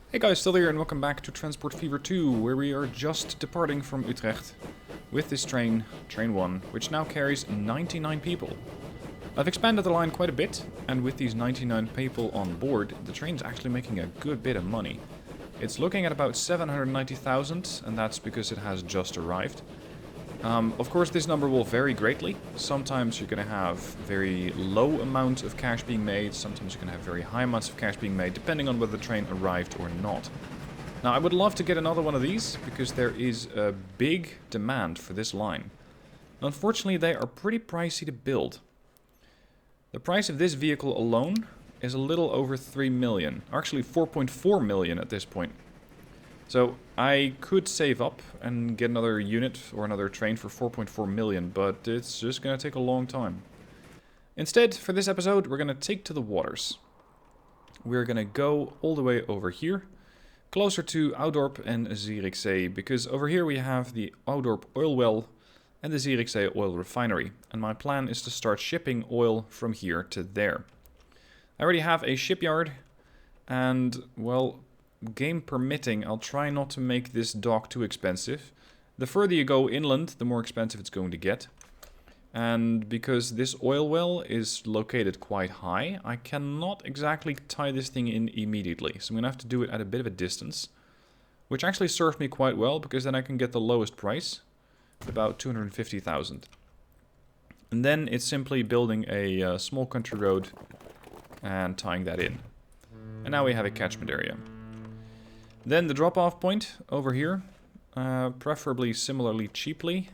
Hey guys, still here and welcome back to Transport Fever 2, where we are just departing from Utrecht with this train, Train 1, which now carries 99 people. I've expanded the line quite a bit, and with these 99 people on board, the train's actually making a good bit of money. It's looking at about 790,000, and that's because it has just arrived. Of course, this number will vary greatly. Sometimes you're going to have very low amount of cash being made. Sometimes you're going to have very high amounts of cash being made, depending on whether the train arrived or not. Now, I would love to get another one of these, because there is a big demand for this line. Unfortunately, they are pretty pricey to build. The price of this vehicle alone is a little over 3 million. Actually, 4.4 million at this point. So I could save up and get another unit or another train for 4.4 million, but it's just going to take a long time. Instead, for this episode, we're going to take to the waters. We're going to go all the way over here, closer to Oudorp and Zierikzee, because over here we have the Oudorp oil well and the Zierikzee oil refinery. And my plan is to start shipping oil from here to there. I already have a shipyard, and, well, game permitting, I'll try not to make this dock too expensive. The further you go inland, the more expensive it's going to get. And because this oil well is located quite high, I cannot exactly tie this thing in immediately. So I'm going to have to do it at a bit of a distance. Which actually served me quite well, because then I can get the lowest price. About 250,000. And then it's simply building a small country road and tying that in. And now we have a catchment area. Then the drop-off point over here, preferably similarly cheaply,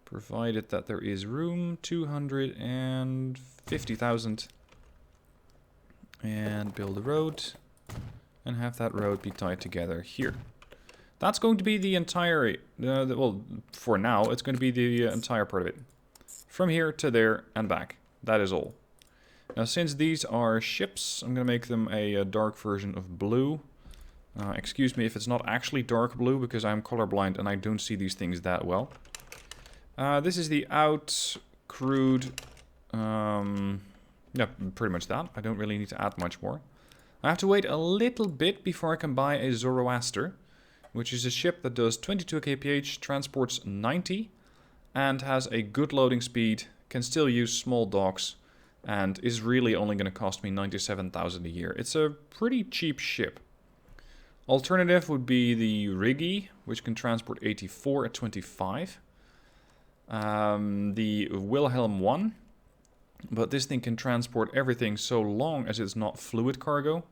provided that there is room, 250,000, and build a road, and have that road be tied together here. That's going to be the entire, well, for now, it's going to be the entire part of it. From here to there and back. That is all. Now, since these are ships, I'm going to make them a dark version of blue. Excuse me if it's not actually dark blue, because I'm colorblind and I don't see these things that well. This is the out-crewed... yeah, pretty much that. I don't really need to add much more. I have to wait a little bit before I can buy a Zoroaster, which is a ship that does 22 kph, transports 90, and has a good loading speed, can still use small docks, and is really only going to cost me 97,000 a year. It's a pretty cheap ship. Alternative would be the Riggy, which can transport 84 at 25. The Wilhelm 1, but this thing can transport everything so long as it's not fluid cargo,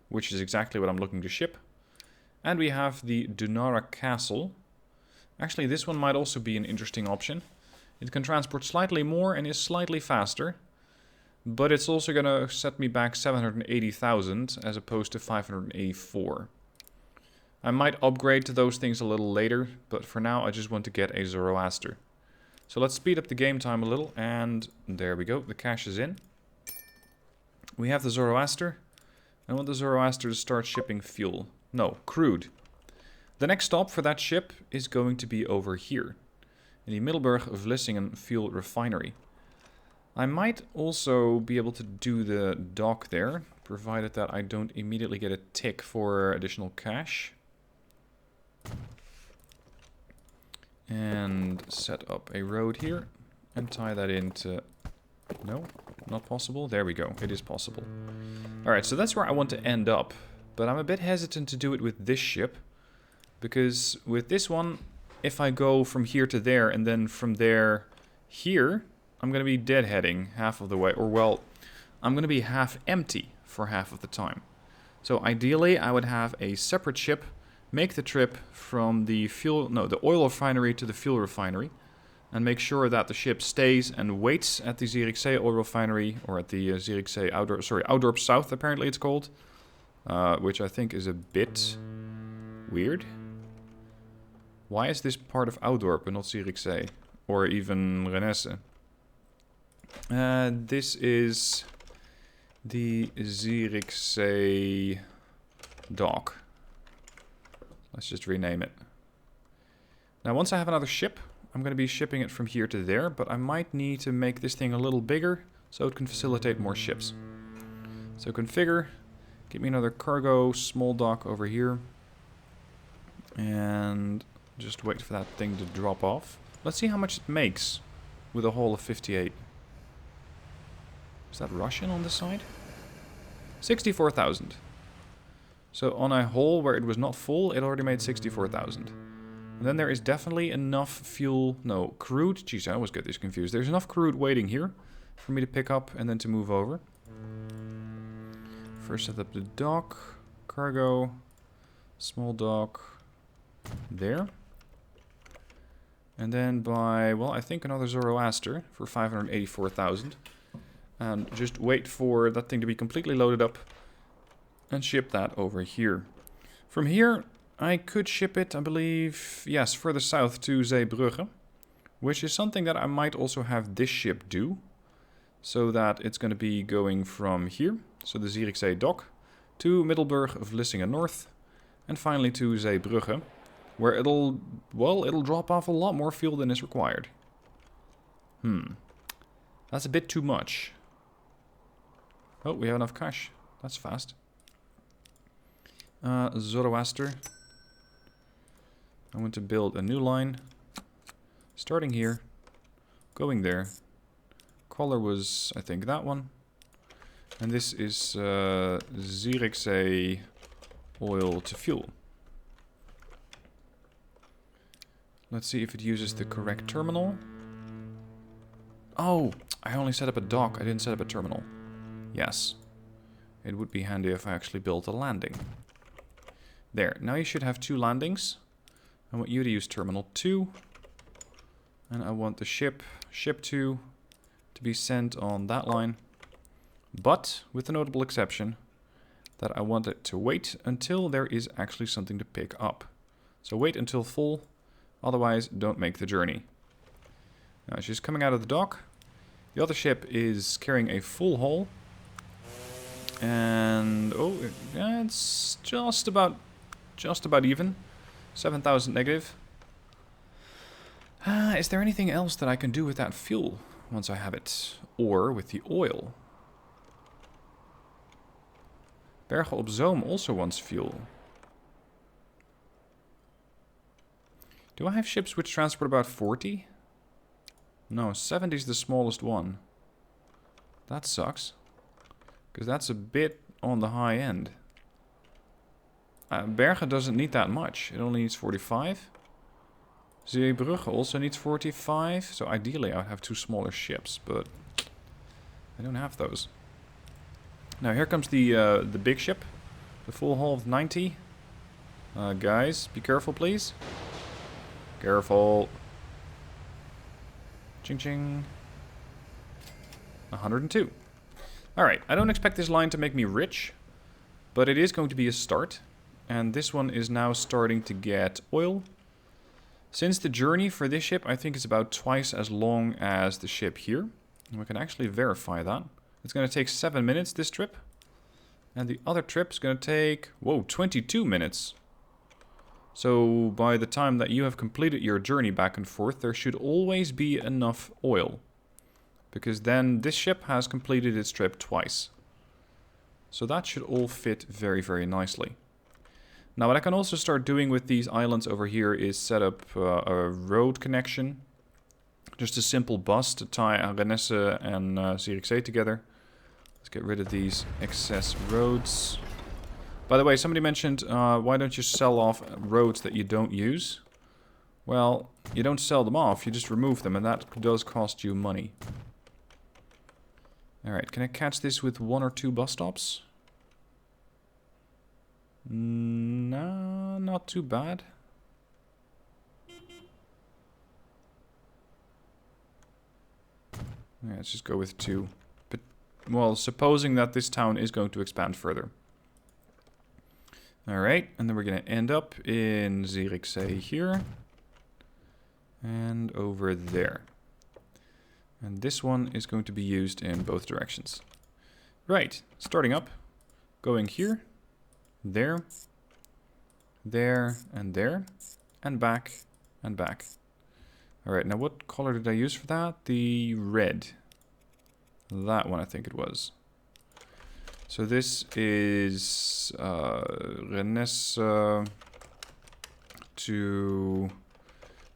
which is exactly what I'm looking to ship. And we have the Dunara Castle. Actually, this one might also be an interesting option. It can transport slightly more and is slightly faster, but it's also going to set me back 780,000 as opposed to 584. I might upgrade to those things a little later, but for now I just want to get a Zoroaster. So let's speed up the game time a little, and there we go, the cash is in. We have the Zoroaster. I want the Zoroaster to start shipping fuel. No, crude. The next stop for that ship is going to be over here, in the Middelburg-Vlissingen fuel refinery. I might also be able to do the dock there, provided that I don't immediately get a tick for additional cash. And set up a road here and tie that into... No, not possible. There we go. It is possible. Alright, so that's where I want to end up. But I'm a bit hesitant to do it with this ship, because with this one, if I go from here to there and then from there here, I'm going to be deadheading half of the way. Or, well, I'm going to be half empty for half of the time. So ideally, I would have a separate ship make the trip from the oil refinery to the fuel refinery, and make sure that the ship stays and waits at the Zierikzee oil refinery, or at the Zierikzee Oudorp South, apparently it's called, which I think is a bit weird. Why is this part of Oudorp and not Zierikzee, or even Renesse? This is the Zierikzee dock. Let's just rename it. Now, once I have another ship, I'm going to be shipping it from here to there, but I might need to make this thing a little bigger so it can facilitate more ships. So configure, Give me another cargo small dock over here. And just wait for that thing to drop off. Let's see how much it makes with a haul of 58. Is that Russian on this side? 64,000. So on a haul where it was not full, it already made 64,000. And then there is definitely enough fuel... No, crude. Jeez, I always get this confused. There's enough crude waiting here for me to pick up and then to move over. First set up the dock. Cargo. Small dock. There. And then buy, well, I think another Zoroaster for 584,000. And just wait for that thing to be completely loaded up and ship that over here. From here, I could ship it, I believe, yes, further south to Zeebrugge, which is something that I might also have this ship do, so that it's going to be going from here, so the Zierikzee dock, to Middelburg, Vlissingen North, and finally to Zeebrugge, where it'll drop off a lot more fuel than is required. That's a bit too much. Oh, we have enough cash. That's fast. Zoroaster. I want to build a new line. Starting here. Going there. Color was, I think, that one. And this is Zierikzee oil to fuel. Let's see if it uses the correct terminal. Oh, I only set up a dock. I didn't set up a terminal. Yes. It would be handy if I actually built a landing. There. Now you should have 2 landings. I want you to use terminal 2. And I want the ship 2 to be sent on that line. But with the notable exception that I want it to wait until there is actually something to pick up. So wait until full. Otherwise, don't make the journey. Now, she's coming out of the dock. The other ship is carrying a full haul. And, oh, yeah, it's just about even. 7,000 negative. Is there anything else that I can do with that fuel once I have it? Or with the oil? Bergen op Zoom also wants fuel. Do I have ships which transport about 40? No, 70 is the smallest one. That sucks. Because that's a bit on the high end. Bergen doesn't need that much. It only needs 45. Zeebrugge also needs 45. So ideally I would have 2 smaller ships, but I don't have those. Now here comes the big ship. The full hull of 90. Guys, be careful please. Careful. Ching ching. 102. Alright, I don't expect this line to make me rich, but it is going to be a start. And this one is now starting to get oil. Since the journey for this ship, I think is about twice as long as the ship here. And we can actually verify that. It's going to take 7 minutes this trip. And the other trip is going to take, whoa, 22 minutes. So by the time that you have completed your journey back and forth, there should always be enough oil. Because then this ship has completed its trip twice. So that should all fit very, very nicely. Now what I can also start doing with these islands over here is set up a road connection. Just a simple bus to tie Renesse and Zierikzee together. Let's get rid of these excess roads. By the way, somebody mentioned, why don't you sell off roads that you don't use? Well, you don't sell them off, you just remove them, and that does cost you money. Alright, can I catch this with 1 or 2 bus stops? No, not too bad. Yeah, let's just go with 2. But, well, supposing that this town is going to expand further. Alright, and then we're going to end up in Zierikzee here. And over there. And this one is going to be used in both directions. Right, starting up. Going here. There. There and there. And back. And back. Alright, now what color did I use for that? The red. That one I think it was. So this is Renesse to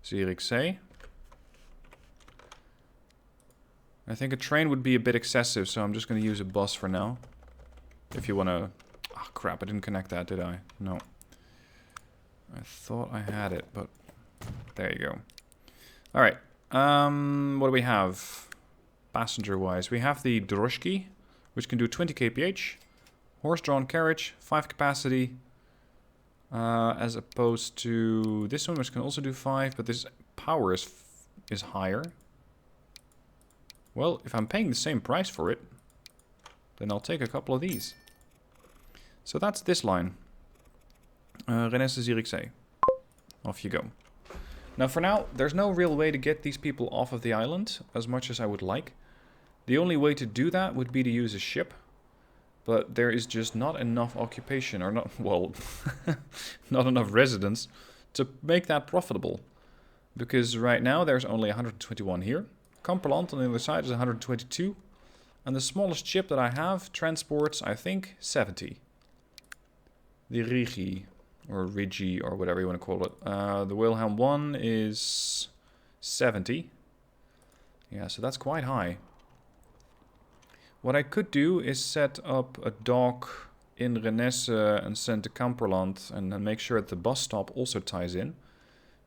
Zierikzee. I think a train would be a bit excessive, so I'm just going to use a bus for now. If you want to... Oh crap, I didn't connect that, did I? No. I thought I had it, but... There you go. Alright. What do we have? Passenger-wise. We have the Droshky, which can do 20 kph. Horse-drawn carriage, 5 capacity. As opposed to this one, which can also do 5, but this power is higher. Well, if I'm paying the same price for it, then I'll take a couple of these. So that's this line. Renesse Zierikzee. Off you go. Now for now, there's no real way to get these people off of the island, as much as I would like. The only way to do that would be to use a ship. But there is just not enough occupation, or not, well, not enough residents to make that profitable. Because right now there's only 121 here. Kamperland on the other side is 122. And the smallest ship that I have transports, I think, 70. The Rigi, or Rigi, or whatever you want to call it. The Wilhelm 1 is 70. Yeah, so that's quite high. What I could do is set up a dock in Renesse and send to Kamperland and then make sure that the bus stop also ties in.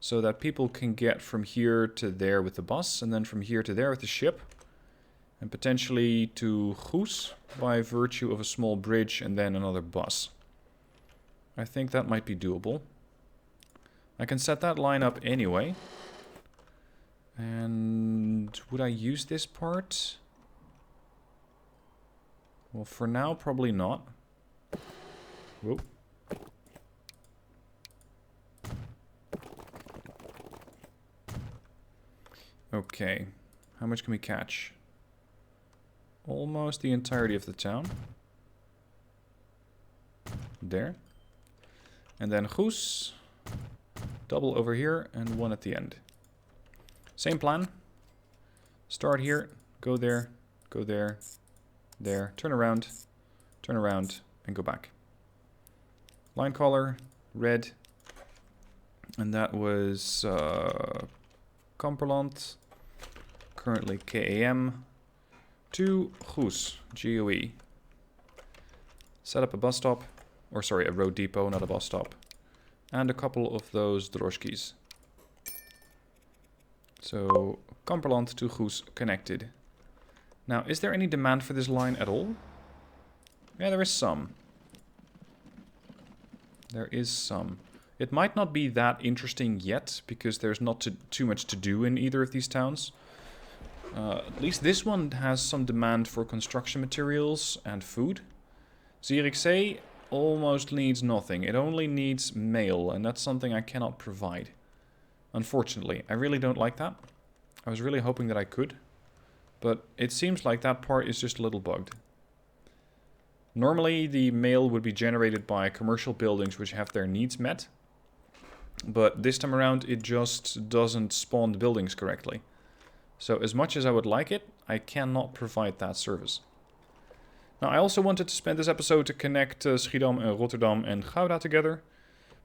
So that people can get from here to there with the bus and then from here to there with the ship. And potentially to Goes by virtue of a small bridge and then another bus. I think that might be doable. I can set that line up anyway. And would I use this part? Well, for now, probably not. Whoa. Okay. How much can we catch? Almost the entirety of the town. There. And then Goes. Double over here and one at the end. Same plan. Start here, go there, there, turn around, and go back. Line color, red. And that was Kamperland, currently KAM, to Goes, GOE. Set up a bus stop, or sorry, a road depot, not a bus stop. And a couple of those droshkies. So, Kamperland to Goes connected. Now, is there any demand for this line at all? Yeah, there is some. There is some. It might not be that interesting yet, because there's not too much to do in either of these towns. At least this one has some demand for construction materials and food. Zierikzee almost needs nothing. It only needs mail, and that's something I cannot provide. Unfortunately, I really don't like that. I was really hoping that I could. But it seems like that part is just a little bugged. Normally, the mail would be generated by commercial buildings which have their needs met. But this time around, it just doesn't spawn the buildings correctly. So as much as I would like it, I cannot provide that service. Now, I also wanted to spend this episode to connect Schiedam and Rotterdam and Gouda together.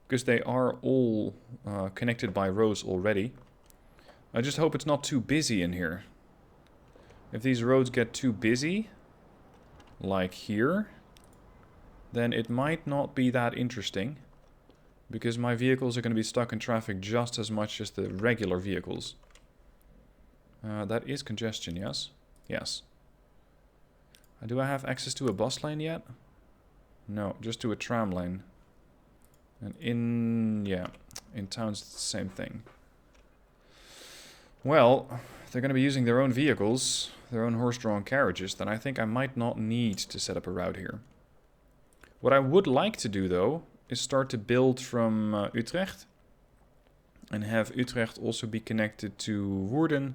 Because they are all connected by roads already. I just hope it's not too busy in here. If these roads get too busy, like here, then it might not be that interesting. Because my vehicles are going to be stuck in traffic just as much as the regular vehicles. That is congestion, yes? Yes. Do I have access to a bus lane yet? No, just to a tram lane. And in towns it's the same thing. Well, if they're going to be using their own vehicles, their own horse-drawn carriages, then I think I might not need to set up a route here. What I would like to do, though, is start to build from Utrecht. And have Utrecht also be connected to Woerden,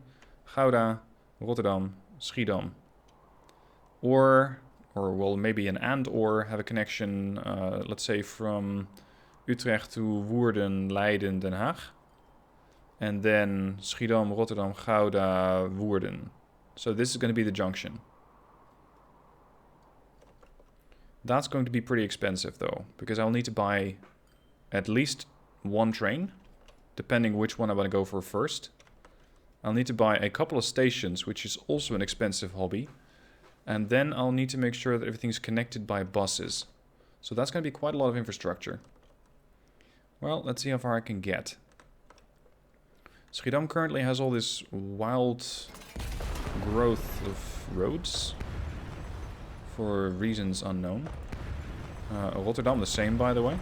Gouda, Rotterdam, Schiedam. Or well, maybe an and/or have a connection, let's say from Utrecht to Woerden, Leiden, Den Haag. And then Schiedam, Rotterdam, Gouda, Woerden. So this is going to be the junction. That's going to be pretty expensive though, because I'll need to buy at least one train, depending which one I want to go for first. I'll need to buy a couple of stations, which is also an expensive hobby. And then I'll need to make sure that everything's connected by buses. So that's going to be quite a lot of infrastructure. Well, let's see how far I can get. Schiedam currently has all this wild growth of roads. For reasons unknown. Rotterdam the same, by the way.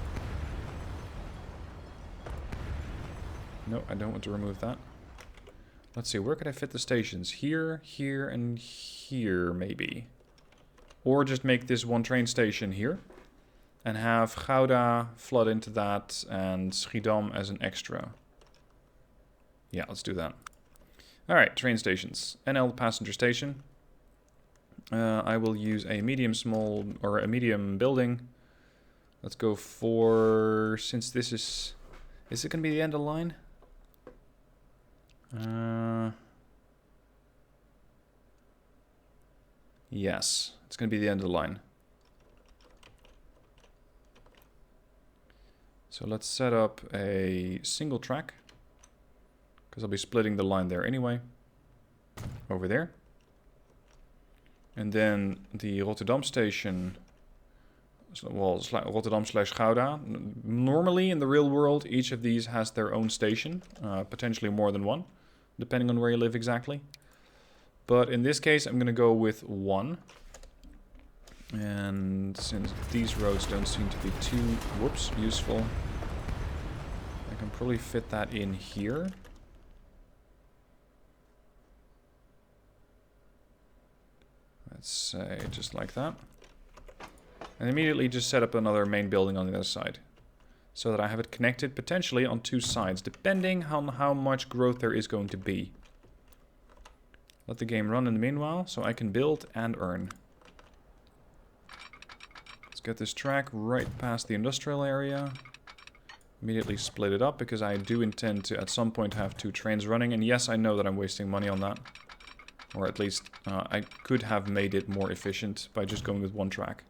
No, I don't want to remove that. Let's see, where could I fit the stations? Here, here, and here, maybe. Or just make this one train station here. And have Gouda flood into that and Schiedam as an extra. Yeah, let's do that. Alright, train stations. NL passenger station. I will use a medium building. Let's go for, since this is it going to be the end of the line? Yes, it's going to be the end of the line. So let's set up a single track, because I'll be splitting the line there anyway, over there. And then the Rotterdam station, well, Rotterdam / Gouda. Normally in the real world, each of these has their own station, potentially more than one, depending on where you live exactly. But in this case, I'm going to go with one. And since these roads don't seem to be too, useful, I can probably fit that in here. Let's say just like that. And immediately just set up another main building on the other side. So that I have it connected potentially on two sides, depending on how much growth there is going to be. Let the game run in the meanwhile, so I can build and earn. Let's get this track right past the industrial area. Immediately split it up, because I do intend to at some point have two trains running. And yes, I know that I'm wasting money on that. Or at least I could have made it more efficient by just going with one track.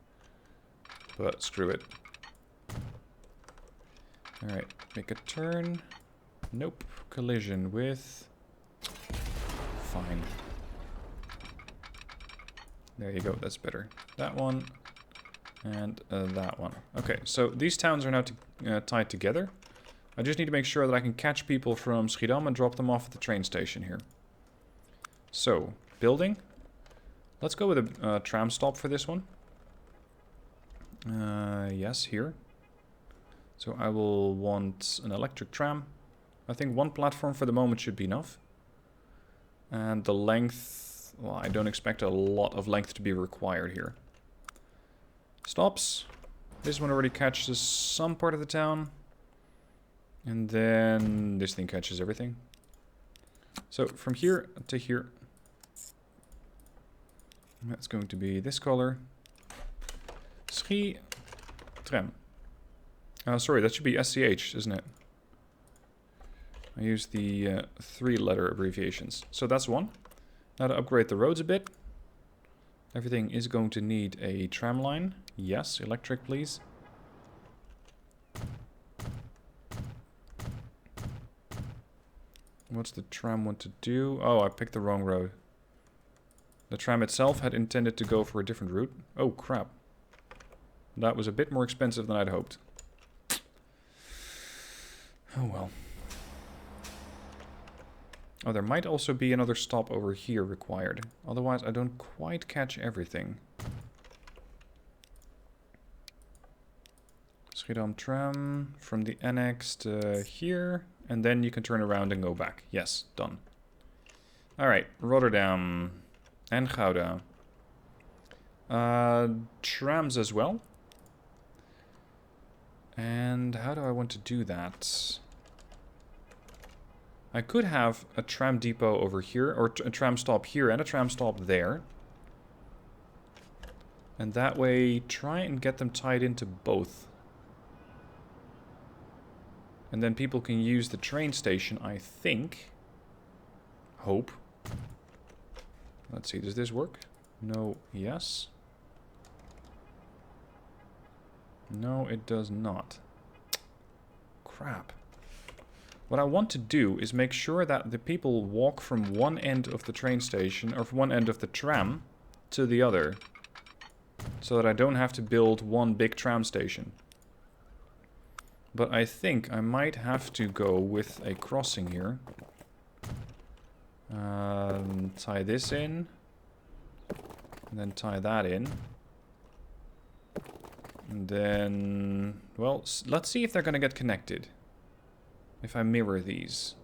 But screw it. Alright, make a turn. Nope. Collision with... Fine. There you go, that's better. That one. And that one. Okay, so these towns are now tied together. I just need to make sure that I can catch people from Schiedam and drop them off at the train station here. So, building. Let's go with a tram stop for this one. Yes, here. So I will want an electric tram. I think one platform for the moment should be enough. And the length, well, I don't expect a lot of length to be required here. Stops. This one already catches some part of the town. And then this thing catches everything. So from here to here. That's going to be this color. Schi tram. Sorry, that should be SCH, isn't it? I use the 3-letter abbreviations. So that's one. Now to upgrade the roads a bit. Everything is going to need a tram line. Yes, electric, please. What's the tram want to do? Oh, I picked the wrong road. The tram itself had intended to go for a different route. Oh, crap. That was a bit more expensive than I'd hoped. Oh, well. Oh, there might also be another stop over here required. Otherwise, I don't quite catch everything. Schiedam tram from the annex to here. And then you can turn around and go back. Yes, done. Alright, Rotterdam and Gouda. Trams as well. And how do I want to do that? I could have a tram depot over here, or a tram stop here and a tram stop there. And that way, try and get them tied into both. And then people can use the train station, I think. Hope. Let's see, does this work? No, yes. No, it does not. Crap. What I want to do is make sure that the people walk from one end of the train station, or from one end of the tram, to the other. So that I don't have to build one big tram station. But I think I might have to go with a crossing here. Tie this in. And then tie that in. And then... Well, let's see if they're going to get connected. If I mirror these.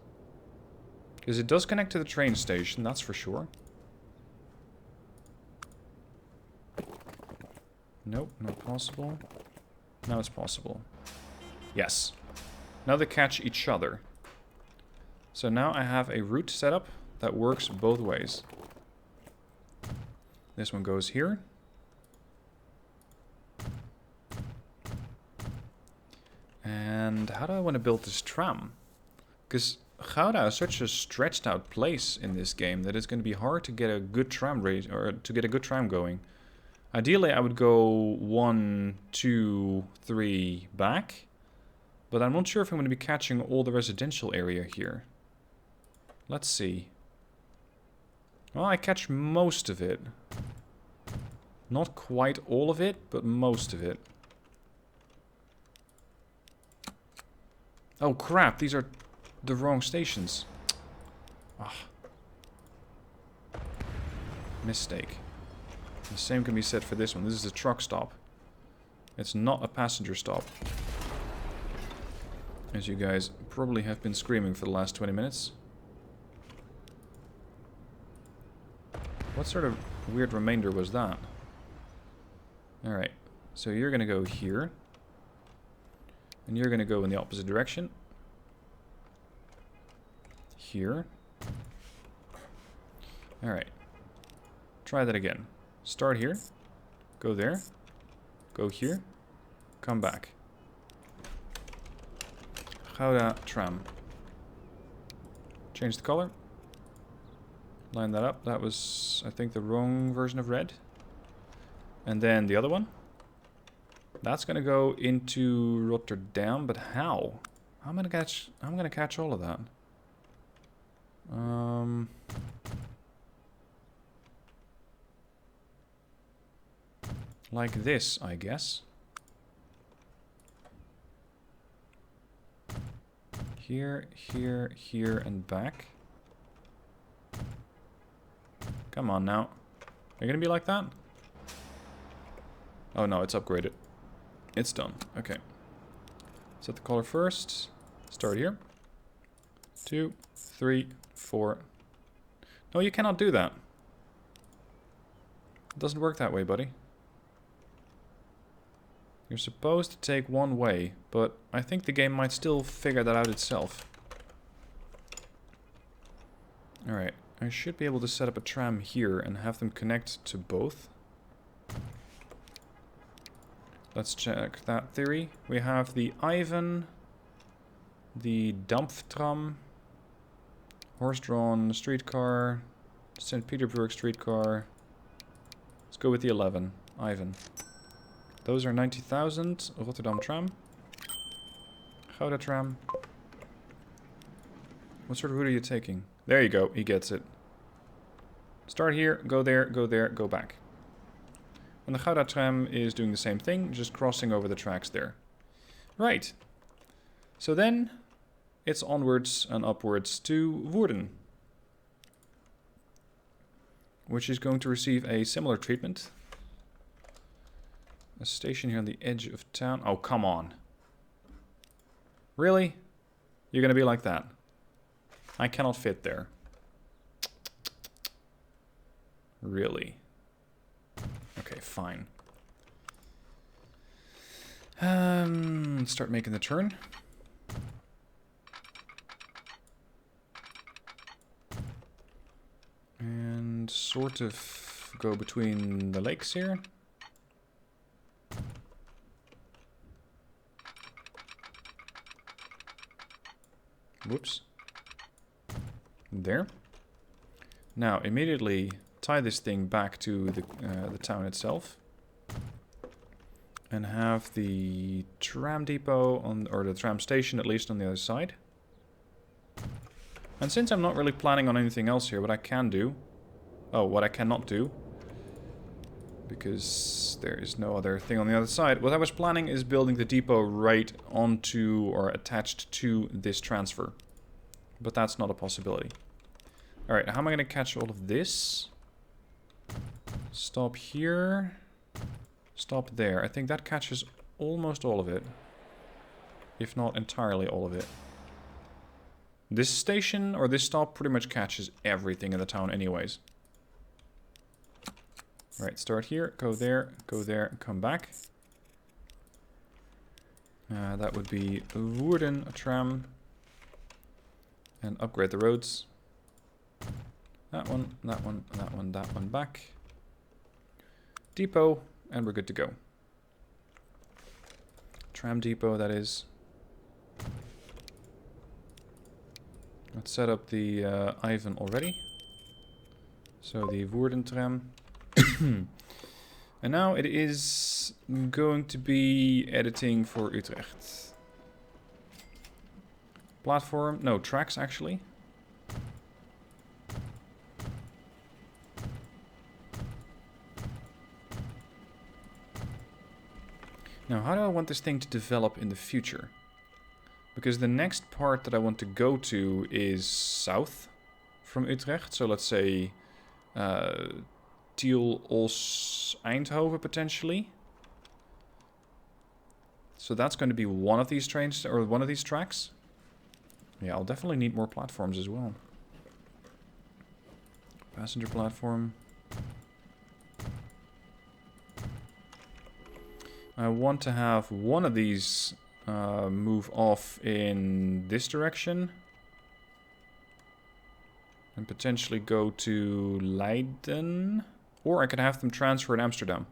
Because it does connect to the train station, that's for sure. Nope, not possible. Now it's possible. Yes. Now they catch each other. So now I have a route set up that works both ways. This one goes here. And how do I want to build this tram? Because Gouda is such a stretched out place in this game that it's going to be hard to get a good tram rate, or to get a good tram going. Ideally I would go 1, 2, 3 back. But I'm not sure if I'm going to be catching all the residential area here. Let's see. Well, I catch most of it. Not quite all of it, but most of it. Oh crap, these are the wrong stations. Ah. Mistake. The same can be said for this one. This is a truck stop. It's not a passenger stop. As you guys probably have been screaming for the last 20 minutes. What sort of weird remainder was that? Alright, so you're going to go here. And you're going to go in the opposite direction. Here. Alright. Try that again. Start here. Go there. Go here. Come back. Gouda tram. Change the color. Line that up. That was, I think, the wrong version of red. And then the other one. That's gonna go into Rotterdam, but how? I'm gonna catch all of that. Like this, I guess. Here, here, here, and back. Come on now. Are you gonna be like that? Oh no, it's upgraded. It's done. Okay. Set the color first. Start here. 2, 3, 4. No, you cannot do that. It doesn't work that way, buddy. You're supposed to take one way, but I think the game might still figure that out itself. Alright, I should be able to set up a tram here and have them connect to both. Let's check that theory. We have the Ivan, the Dampftram, horse-drawn streetcar, St. Petersburg streetcar. Let's go with the 11, Ivan. Those are 90,000. Rotterdam tram. Gouda tram. What sort of route are you taking? There you go, he gets it. Start here, go there, go back. And the Gouda tram is doing the same thing, just crossing over the tracks there. Right. So then, it's onwards and upwards to Woerden. Which is going to receive a similar treatment. A station here on the edge of town. Oh, come on. Really? You're going to be like that? I cannot fit there. Really? Okay, fine. Let's start making the turn. And sort of go between the lakes here. Whoops. There. Now, immediately tie this thing back to the town itself. And have the tram depot on, or the tram station at least on the other side. And since I'm not really planning on anything else here, what I can do... Oh, what I cannot do, because there is no other thing on the other side. What I was planning is building the depot right onto or attached to this transfer. But that's not a possibility. Alright, how am I going to catch all of this? Stop here. Stop there. I think that catches almost all of it. If not entirely all of it. This station, or this stop, pretty much catches everything in the town anyways. Right, start here, go there, and come back. That would be Woerden, a tram. And upgrade the roads. That one, that one, that one, that one back. Depot, and we're good to go. Tram depot, that is. Let's set up the Ivan already. So the Woerden tram. And now it is going to be editing for Utrecht. Platform, no, tracks actually. Now, how do I want this thing to develop in the future? Because the next part that I want to go to is south from Utrecht. So let's say Tiel, Os, Eindhoven potentially. So that's going to be one of these trains, or one of these tracks. Yeah, I'll definitely need more platforms as well. Passenger platform. I want to have one of these move off in this direction. And potentially go to Leiden. Or I could have them transfer in Amsterdam.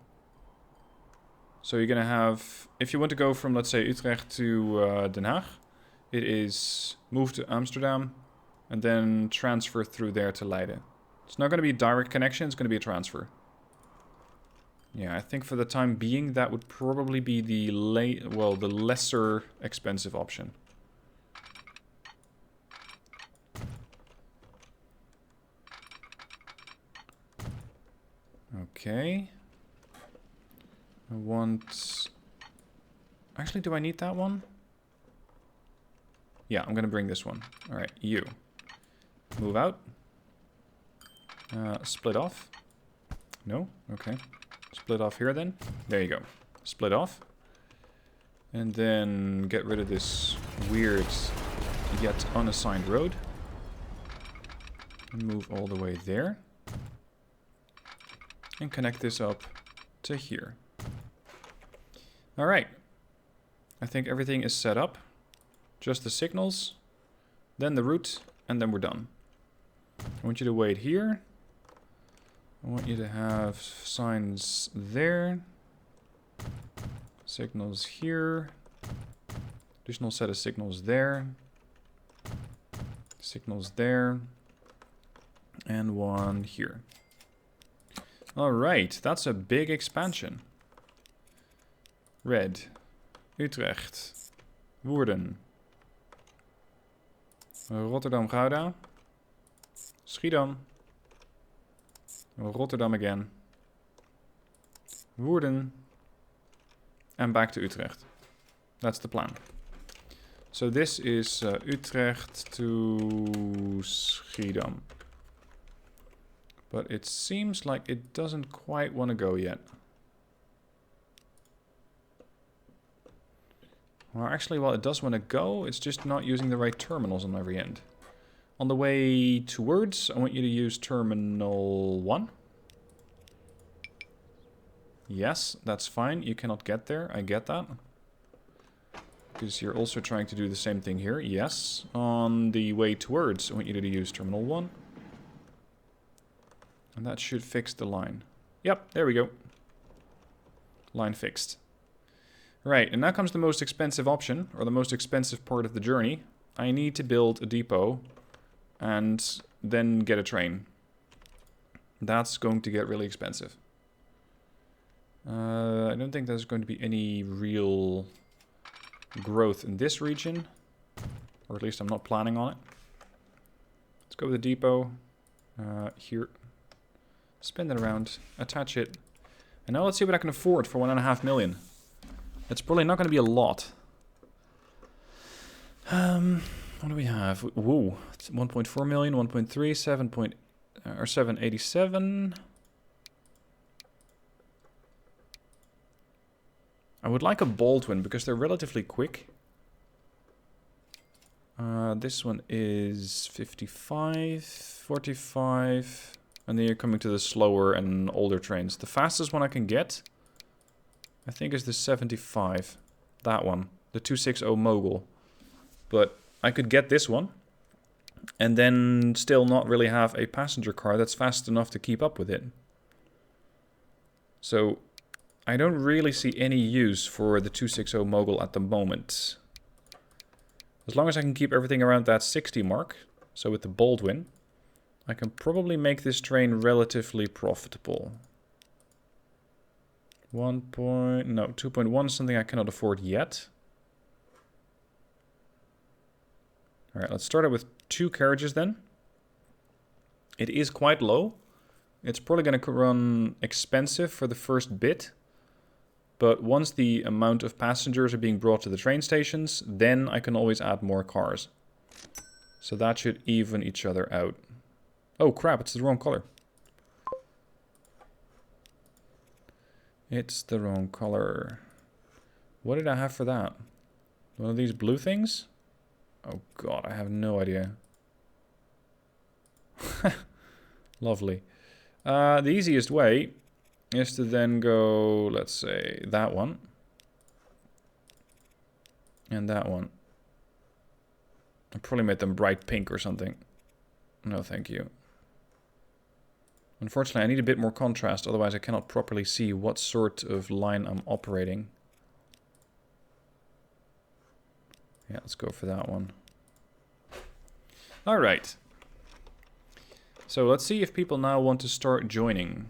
So you're going to have... If you want to go from, let's say, Utrecht to Den Haag. It is move to Amsterdam. And then transfer through there to Leiden. It's not going to be a direct connection. It's going to be a transfer. Yeah, I think for the time being, that would probably be the the lesser expensive option. Okay. I want... Actually, do I need that one? Yeah, I'm gonna bring this one. Alright, you. Move out. Split off. No? Okay. Split off here then. There you go. Split off. And then get rid of this weird yet unassigned road. And move all the way there. And connect this up to here. Alright. I think everything is set up. Just the signals. Then the route. And then we're done. I want you to wait here. I want you to have signs there. Signals here. Additional set of signals there. Signals there. And one here. Alright, that's a big expansion. Red. Utrecht. Woerden. Rotterdam, Gouda. Schiedam. Rotterdam again. Woerden. And back to Utrecht. That's the plan. So this is Utrecht to Schiedam. But it seems like it doesn't quite want to go yet. Well, actually, while it does want to go, it's just not using the right terminals on every end. On the way towards, I want you to use Terminal 1. Yes, that's fine. You cannot get there. I get that. Because you're also trying to do the same thing here. Yes. On the way towards, I want you to use Terminal 1. And that should fix the line. Yep, there we go. Line fixed. Right, and now comes the most expensive option, or the most expensive part of the journey. I need to build a depot and then get a train. That's going to get really expensive. I don't think there's going to be any real growth in this region. Or at least I'm not planning on it. Let's go with the depot. Here. Spin it around. Attach it. And now let's see what I can afford for 1.5 million. It's probably not going to be a lot. What do we have? Whoa. It's 1.4 million, 1.3, 787. I would like a Baldwin because they're relatively quick. This one is 55, 45. And then you're coming to the slower and older trains. The fastest one I can get, I think, is the 75. That one. The 260 Mogul. But I could get this one. And then still not really have a passenger car that's fast enough to keep up with it. So I don't really see any use for the 260 Mogul at the moment. As long as I can keep everything around that 60 mark. So with the Baldwin, I can probably make this train relatively profitable. 2.1 something I cannot afford yet. Alright, let's start out with 2 carriages then. It is quite low. It's probably going to run expensive for the first bit. But once the amount of passengers are being brought to the train stations, then I can always add more cars. So that should even each other out. Oh crap, it's the wrong color. It's the wrong color. What did I have for that? One of these blue things? Oh god, I have no idea. Lovely. The easiest way is to then go, let's say, that one. And that one. I probably made them bright pink or something. No, thank you. Unfortunately, I need a bit more contrast, otherwise I cannot properly see what sort of line I'm operating. Yeah, let's go for that one. Alright. So let's see if people now want to start joining.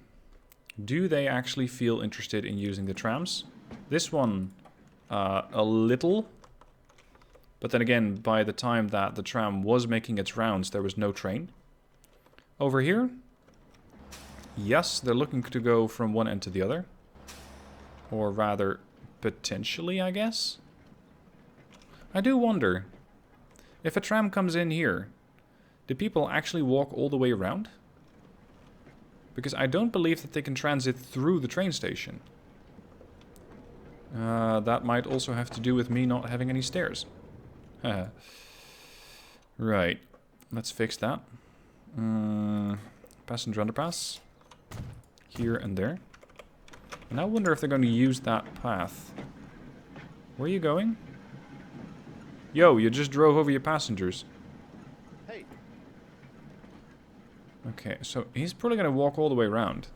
Do they actually feel interested in using the trams? This one, a little. But then again, by the time that the tram was making its rounds, there was no train. Over here, yes, they're looking to go from one end to the other. Or rather, potentially, I guess. I do wonder, if a tram comes in here, do people actually walk all the way around? Because I don't believe that they can transit through the train station. That might also have to do with me not having any stairs. Right, let's fix that. Passenger underpass. Here and there. And I wonder if they're going to use that path. Where are you going? Yo, you just drove over your passengers. Hey. Okay, so he's probably going to walk all the way around.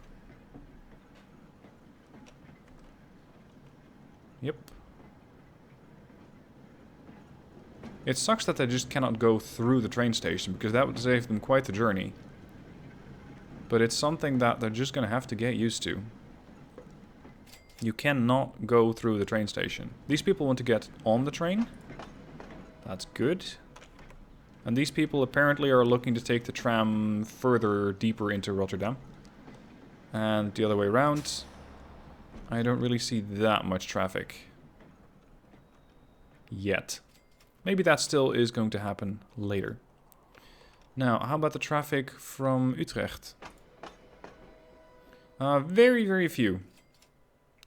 Yep. It sucks that they just cannot go through the train station, because that would save them quite the journey. But it's something that they're just going to have to get used to. You cannot go through the train station. These people want to get on the train. That's good. And these people apparently are looking to take the tram further, deeper into Rotterdam. And the other way around, I don't really see that much traffic. Yet. Maybe that still is going to happen later. Now, how about the traffic from Utrecht? Very, very few.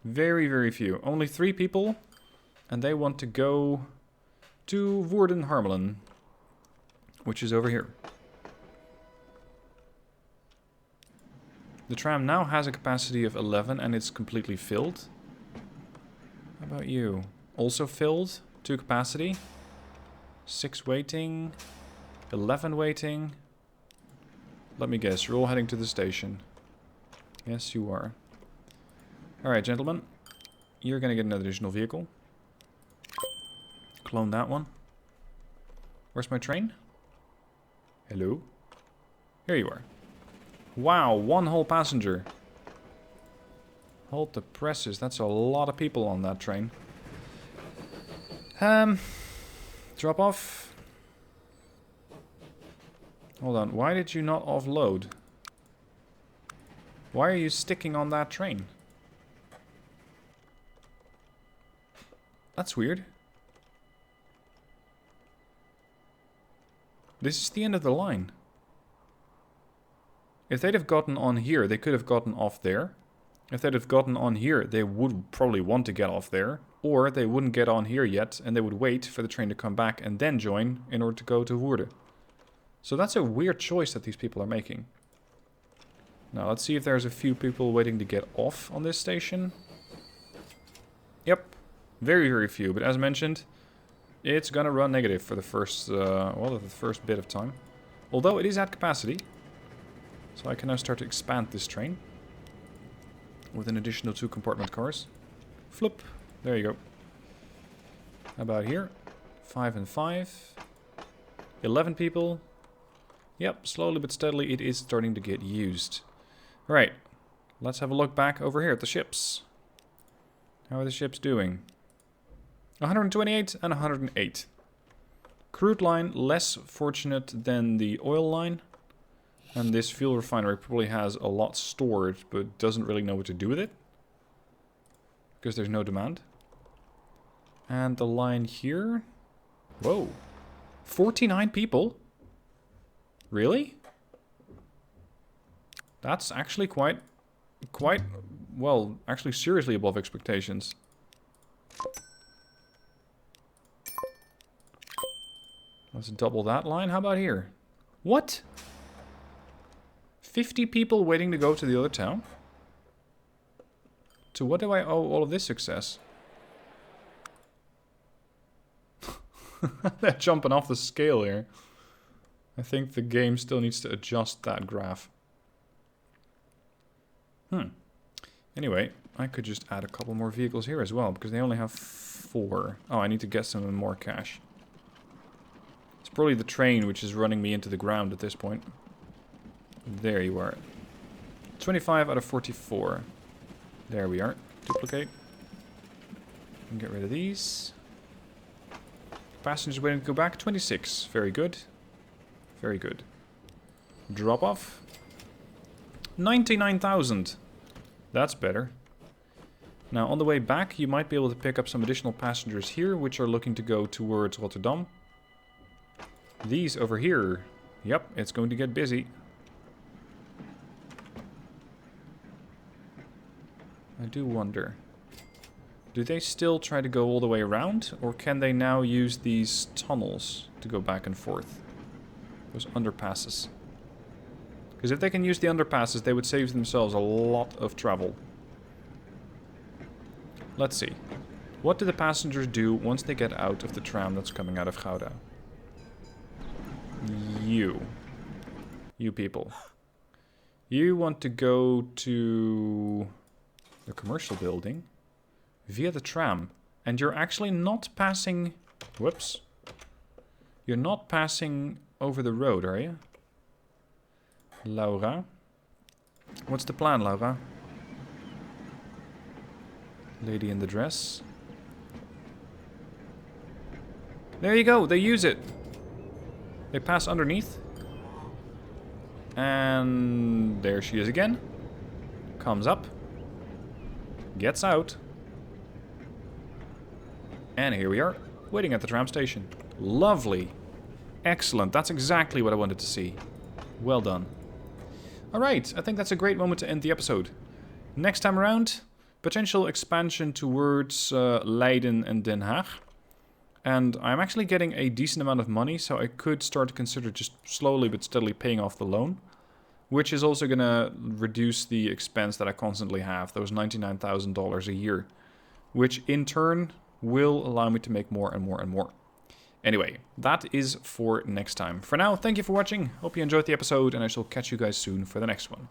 Very, very few. Only 3 people. And they want to go to Woerden-Harmelen, which is over here. The tram now has a capacity of 11 and it's completely filled. How about you? Also filled to capacity. 6 waiting. 11 waiting. Let me guess, you're all heading to the station. Yes, you are. Alright, gentlemen. You're gonna get an additional vehicle. Clone that one. Where's my train? Hello? Here you are. Wow, 1 whole passenger. Hold the presses. That's a lot of people on that train. Drop off. Hold on. Why did you not offload? Why are you sticking on that train? That's weird. This is the end of the line. If they'd have gotten on here, they could have gotten off there. If they'd have gotten on here, they would probably want to get off there. Or they wouldn't get on here yet, and they would wait for the train to come back and then join in order to go to Woerden. So that's a weird choice that these people are making. Now, let's see if there's a few people waiting to get off on this station. Yep. Very, very few. But as mentioned, it's gonna run negative for the first, the first bit of time. Although it is at capacity. So I can now start to expand this train. With an additional 2 compartment cars. Flip. There you go. How about here? 5 and 5. 11 people. Yep, slowly but steadily it is starting to get used. Right. Let's have a look back over here at the ships. How are the ships doing? 128 and 108. Crude line less fortunate than the oil line. And this fuel refinery probably has a lot stored, but doesn't really know what to do with it. Because there's no demand. And the line here... Whoa. 49 people? Really? That's actually quite, well, actually seriously above expectations. Let's double that line. How about here? What? 50 people waiting to go to the other town? To what do I owe all of this success? They're jumping off the scale here. I think the game still needs to adjust that graph. Anyway, I could just add a couple more vehicles here as well, because they only have 4. Oh, I need to get some more cash. It's probably the train which is running me into the ground at this point. There you are. 25 out of 44. There we are. Duplicate. And get rid of these. Passengers waiting to go back. 26. Very good. Very good. Drop off. 99,000. That's better. Now, on the way back, you might be able to pick up some additional passengers here, which are looking to go towards Rotterdam. These over here. Yep, it's going to get busy. I do wonder. Do they still try to go all the way around? Or can they now use these tunnels to go back and forth? Those underpasses. Because if they can use the underpasses, they would save themselves a lot of travel. Let's see. What do the passengers do once they get out of the tram that's coming out of Gouda? You people. You want to go to the commercial building via the tram. And you're actually not passing... Whoops. You're not passing over the road, are you? Laura? What's the plan, Laura? Lady in the dress. There you go, they use it. They pass underneath. And there she is again. Comes up. Gets out. And here we are, waiting at the tram station. Lovely. Excellent, that's exactly what I wanted to see. Well done. Alright, I think that's a great moment to end the episode. Next time around, potential expansion towards Leiden and Den Haag. And I'm actually getting a decent amount of money, so I could start to consider just slowly but steadily paying off the loan. Which is also going to reduce the expense that I constantly have, those $99,000 a year. Which in turn will allow me to make more and more and more. Anyway, that is for next time. For now, thank you for watching. Hope you enjoyed the episode, and I shall catch you guys soon for the next one.